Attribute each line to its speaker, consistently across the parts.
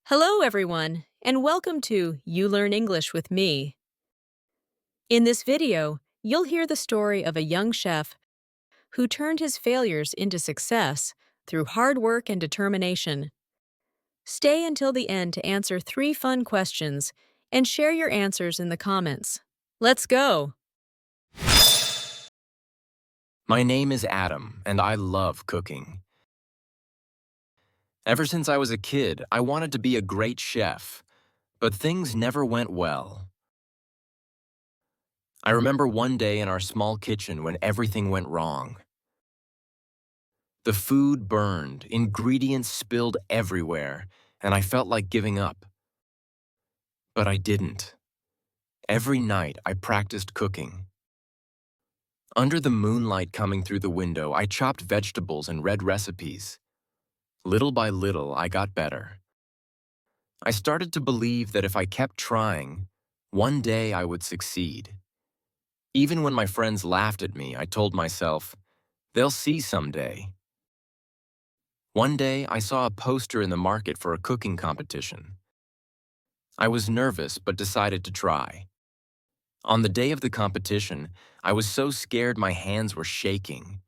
Speaker 1: Hello, everyone, and welcome to You Learn English with me. In this video, you'll hear the story of a young chef who turned his failures into success through hard work and determination. Stay until the end to answer 3 fun questions and share your answers in the comments. Let's go!
Speaker 2: My name is Adam, and I love cooking. Ever since I was a kid, I wanted to be a great chef, but things never went well. I remember one day in our small kitchen when everything went wrong. The food burned, ingredients spilled everywhere, and I felt like giving up. But I didn't. Every night, I practiced cooking. Under the moonlight coming through the window, I chopped vegetables and read recipes. Little by little, I got better. I started to believe that if I kept trying, one day I would succeed. Even when my friends laughed at me, I told myself, they'll see someday. One day, I saw a poster in the market for a cooking competition. I was nervous but decided to try. On the day of the competition, I was so scared my hands were shaking.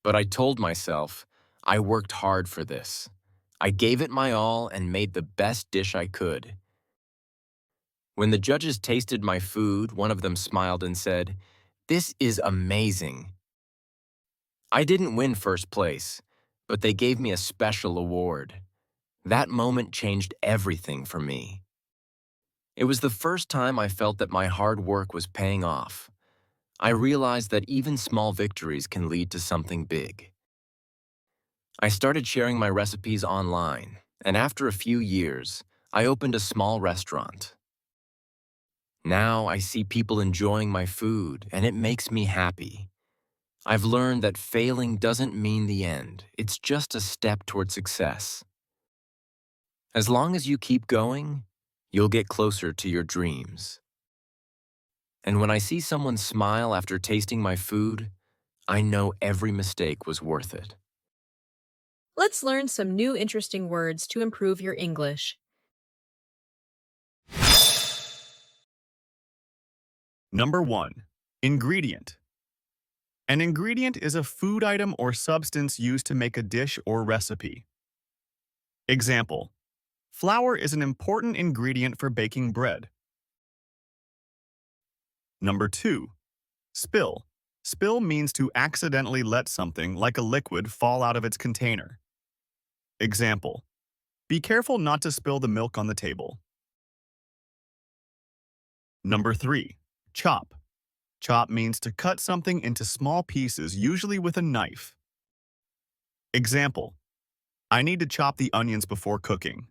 Speaker 2: But I told myself, I worked hard for this. I gave it my all and made the best dish I could. When the judges tasted my food, one of them smiled and said, "This is amazing." I didn't win first place, but they gave me a special award. That moment changed everything for me. It was the first time I felt that my hard work was paying off. I realized that even small victories can lead to something big. I started sharing my recipes online, and after a few years, I opened a small restaurant. Now I see people enjoying my food, and it makes me happy. I've learned that failing doesn't mean the end. It's just a step toward success. As long as you keep going, you'll get closer to your dreams. And when I see someone smile after tasting my food, I know every mistake was worth it.
Speaker 1: Let's learn some new interesting words to improve your English.
Speaker 3: Number 1. Ingredient. An ingredient is a food item or substance used to make a dish or recipe. Example: flour is an important ingredient for baking bread. Number 2. Spill. Spill means to accidentally let something, like a liquid, fall out of its container. Example: be careful not to spill the milk on the table. Number 3. Chop. Chop means to cut something into small pieces, usually with a knife. Example: I need to chop the onions before cooking.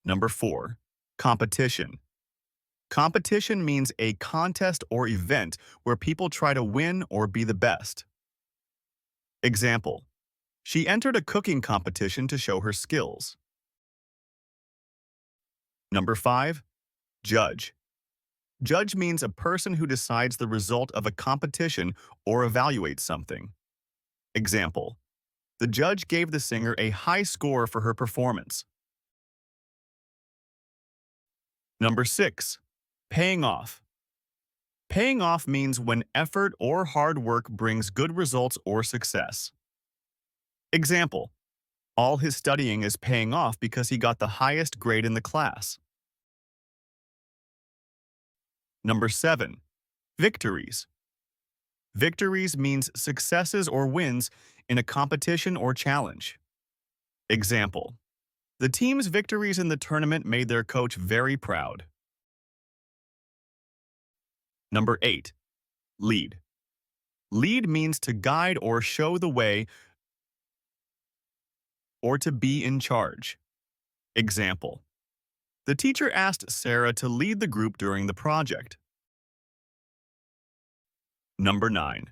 Speaker 3: Number 4. Competition. Competition means a contest or event where people try to win or be the best. Example: she entered a cooking competition to show her skills. Number 5. Judge. Judge means a person who decides the result of a competition or evaluates something. Example: the judge gave the singer a high score for her performance. Number 6. Paying off. Paying off means when effort or hard work brings good results or success. Example: all his studying is paying off because he got the highest grade in the class. Number 7. Victories. Victories means successes or wins in a competition or challenge. Example: the team's victories in the tournament made their coach very proud. Number 8. Lead. Lead means to guide or show the way or to be in charge. Example: the teacher asked Sarah to lead the group during the project. Number 9.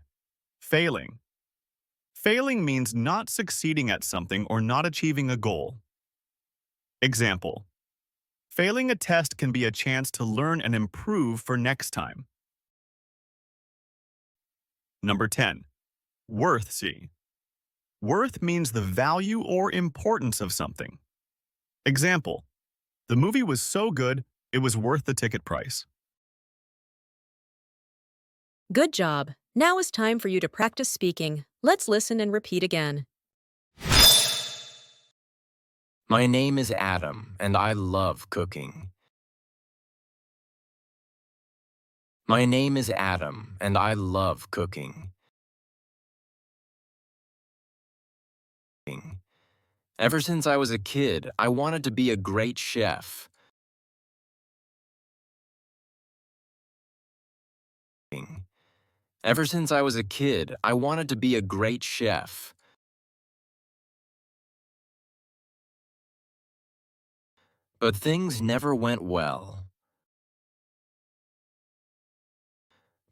Speaker 3: Failing. Failing means not succeeding at something or not achieving a goal. Example: failing a test can be a chance to learn and improve for next time. Number 10. Worth. Worth means the value or importance of something. Example, the movie was so good, it was worth the ticket price.
Speaker 1: Good job. Now it's time for you to practice speaking. Let's listen and repeat again.
Speaker 2: My name is Adam, and I love cooking. My name is Adam, and I love cooking. Ever since I was a kid, I wanted to be a great chef. Ever since I was a kid, I wanted to be a great chef. But things never went well.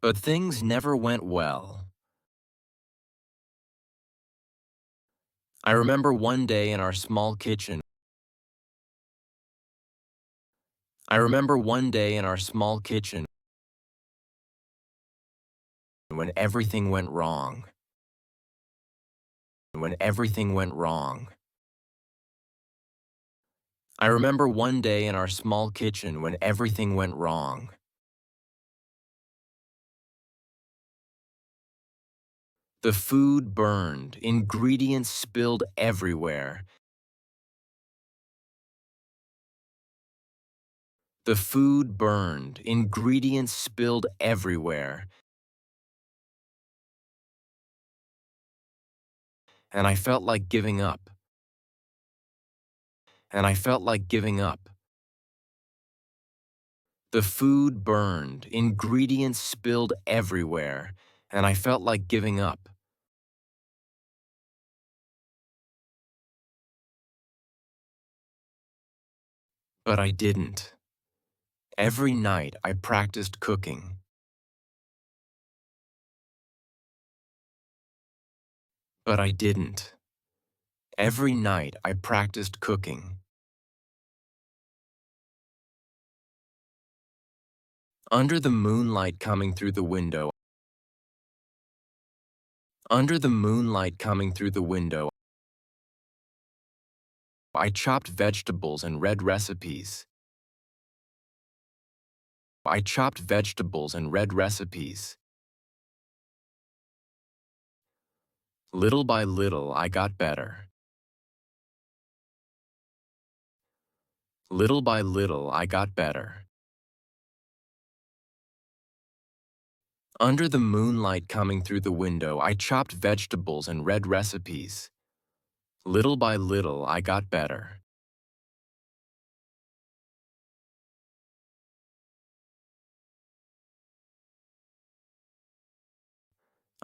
Speaker 2: But things never went well. I remember one day in our small kitchen. I remember one day in our small kitchen when everything went wrong. When everything went wrong. I remember one day in our small kitchen when everything went wrong. The food burned, ingredients spilled everywhere. The food burned, ingredients spilled everywhere. And I felt like giving up. And I felt like giving up. The food burned, ingredients spilled everywhere, and I felt like giving up. But I didn't. Every night I practiced cooking. But I didn't. Every night I practiced cooking. Under the moonlight coming through the window. Under the moonlight coming through the window, I chopped vegetables and read recipes. I chopped vegetables and read recipes. Little by little, I got better. Little by little, I got better. Under the moonlight coming through the window, I chopped vegetables and read recipes. Little by little, I got better.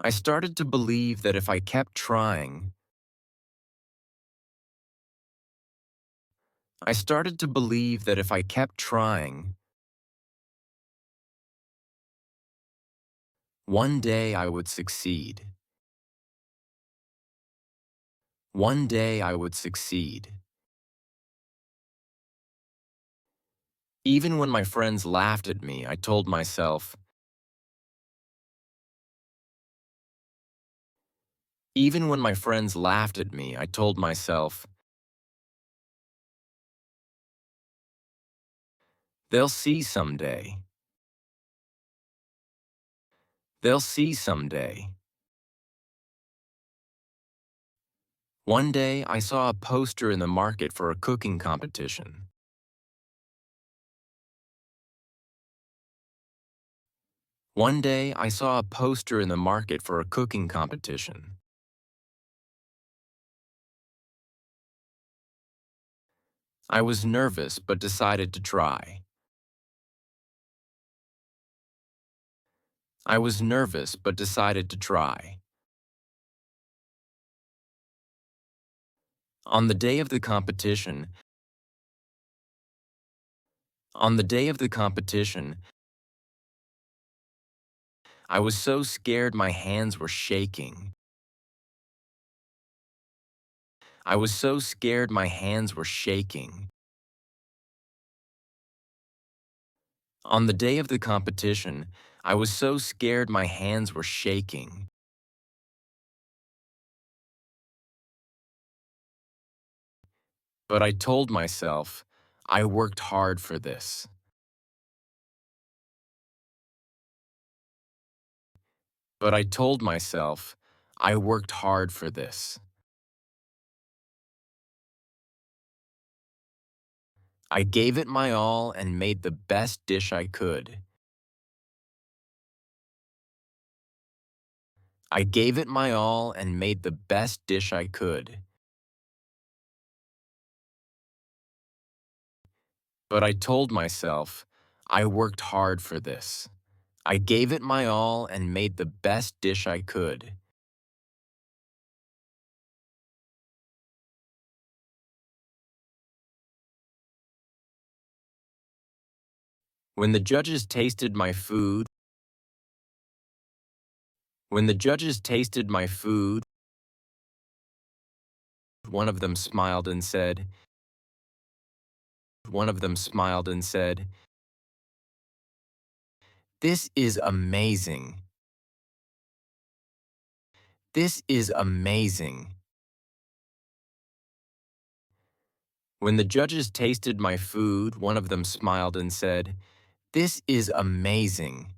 Speaker 2: I started to believe that if I kept trying, I started to believe that if I kept trying, one day I would succeed. One day I would succeed. Even when my friends laughed at me, I told myself, even when my friends laughed at me, I told myself, they'll see someday. They'll see someday. One day, I saw a poster in the market for a cooking competition. One day, I saw a poster in the market for a cooking competition. I was nervous but decided to try. I was nervous but decided to try. On the day of the competition, on the day of the competition, I was so scared my hands were shaking. I was so scared my hands were shaking. On the day of the competition, I was so scared my hands were shaking. But I told myself, I worked hard for this. But I told myself, I worked hard for this. I gave it my all and made the best dish I could. I gave it my all and made the best dish I could. But I told myself, I worked hard for this. I gave it my all and made the best dish I could. When the judges tasted my food, when the judges tasted my food, one of them smiled and said, one of them smiled and said, "This is amazing. This is amazing." When the judges tasted my food, one of them smiled and said, "This is amazing."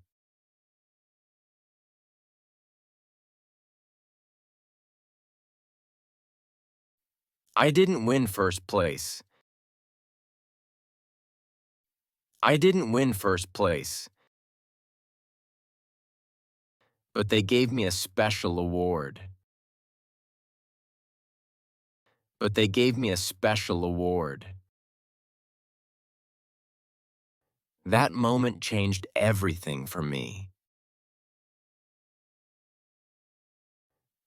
Speaker 2: I didn't win first place. I didn't win first place. But they gave me a special award. But they gave me a special award. That moment changed everything for me.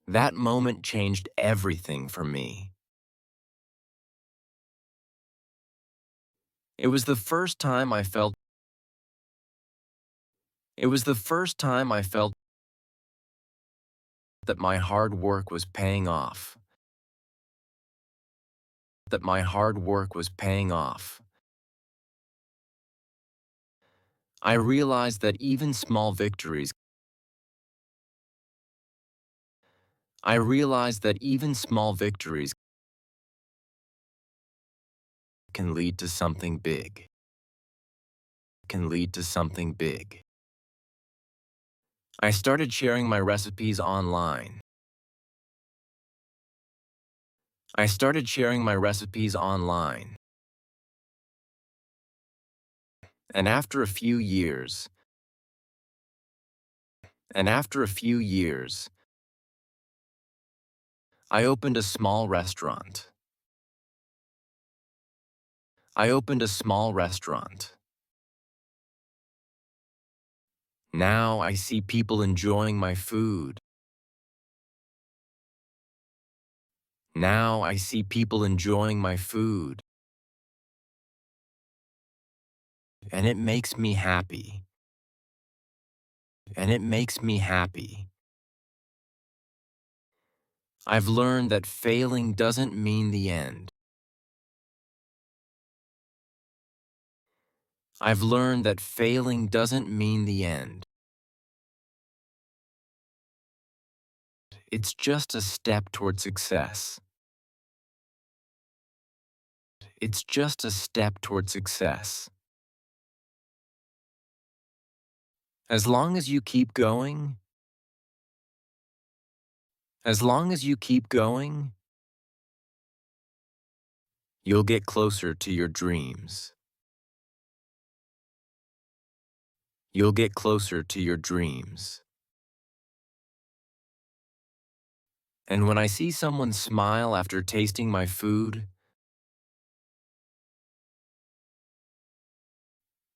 Speaker 2: That moment changed everything for me. It was the first time I felt It was the first time I felt that my hard work was paying off. That my hard work was paying off. I realized that even small victories I realized that even small victories can lead to something big. Can lead to something big. I started sharing my recipes online. I started sharing my recipes online. And after a few years, and after a few years, I opened a small restaurant. I opened a small restaurant. Now I see people enjoying my food. Now I see people enjoying my food. And it makes me happy. And it makes me happy. I've learned that failing doesn't mean the end. I've learned that failing doesn't mean the end. It's just a step toward success. It's just a step toward success. As long as you keep going, as long as you keep going, you'll get closer to your dreams. You'll get closer to your dreams. And when I see someone smile after tasting my food,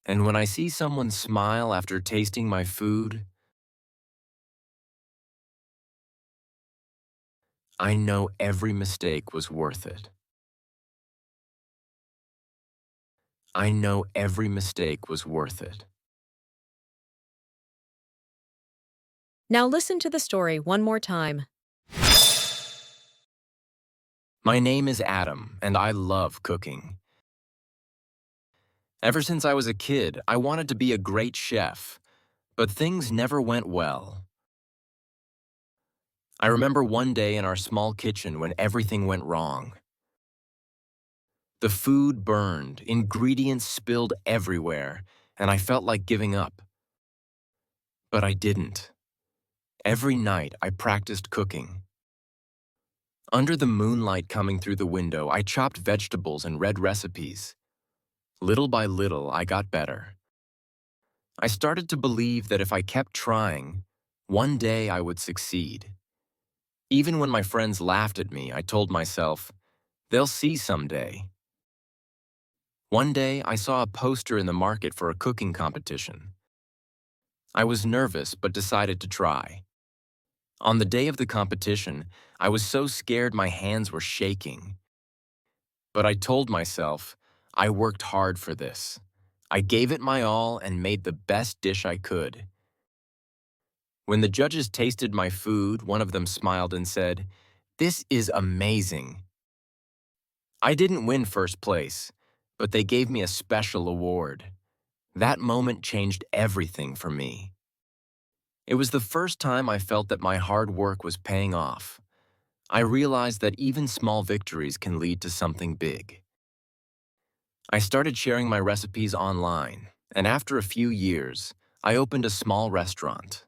Speaker 2: and when I see someone smile after tasting my food, I know every mistake was worth it. I know every mistake was worth it.
Speaker 1: Now listen to the story one more time.
Speaker 2: My name is Adam, and I love cooking. Ever since I was a kid, I wanted to be a great chef, but things never went well. I remember one day in our small kitchen when everything went wrong. The food burned, ingredients spilled everywhere, and I felt like giving up. But I didn't. Every night, I practiced cooking. Under the moonlight coming through the window, I chopped vegetables and read recipes. Little by little, I got better. I started to believe that if I kept trying, one day I would succeed. Even when my friends laughed at me, I told myself, they'll see someday. One day, I saw a poster in the market for a cooking competition. I was nervous but decided to try. On the day of the competition, I was so scared my hands were shaking. But I told myself, I worked hard for this. I gave it my all and made the best dish I could. When the judges tasted my food, one of them smiled and said, "This is amazing." I didn't win first place, but they gave me a special award. That moment changed everything for me. It was the first time I felt that my hard work was paying off. I realized that even small victories can lead to something big. I started sharing my recipes online, and after a few years, I opened a small restaurant.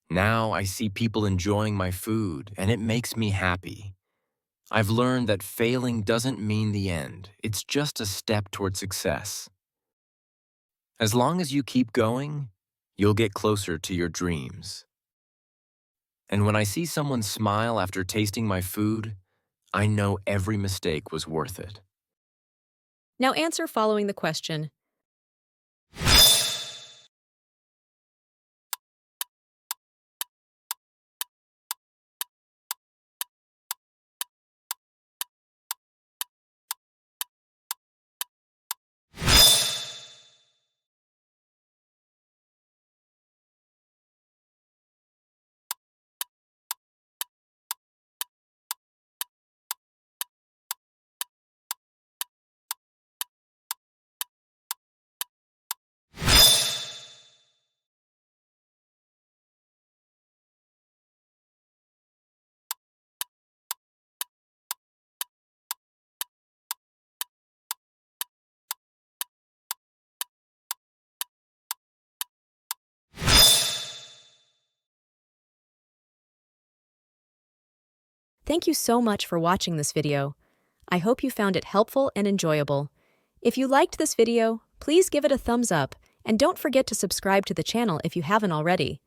Speaker 2: Now I see people enjoying my food, and it makes me happy. I've learned that failing doesn't mean the end. It's just a step toward success. As long as you keep going, you'll get closer to your dreams. And when I see someone smile after tasting my food, I know every mistake was worth it.
Speaker 1: Now answer following the question. Thank you so much for watching this video. I hope you found it helpful and enjoyable. If you liked this video, please give it a thumbs up and don't forget to subscribe to the channel if you haven't already.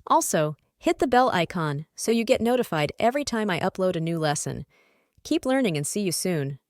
Speaker 1: Also, hit the bell icon so you get notified every time I upload a new lesson. Keep learning and see you soon.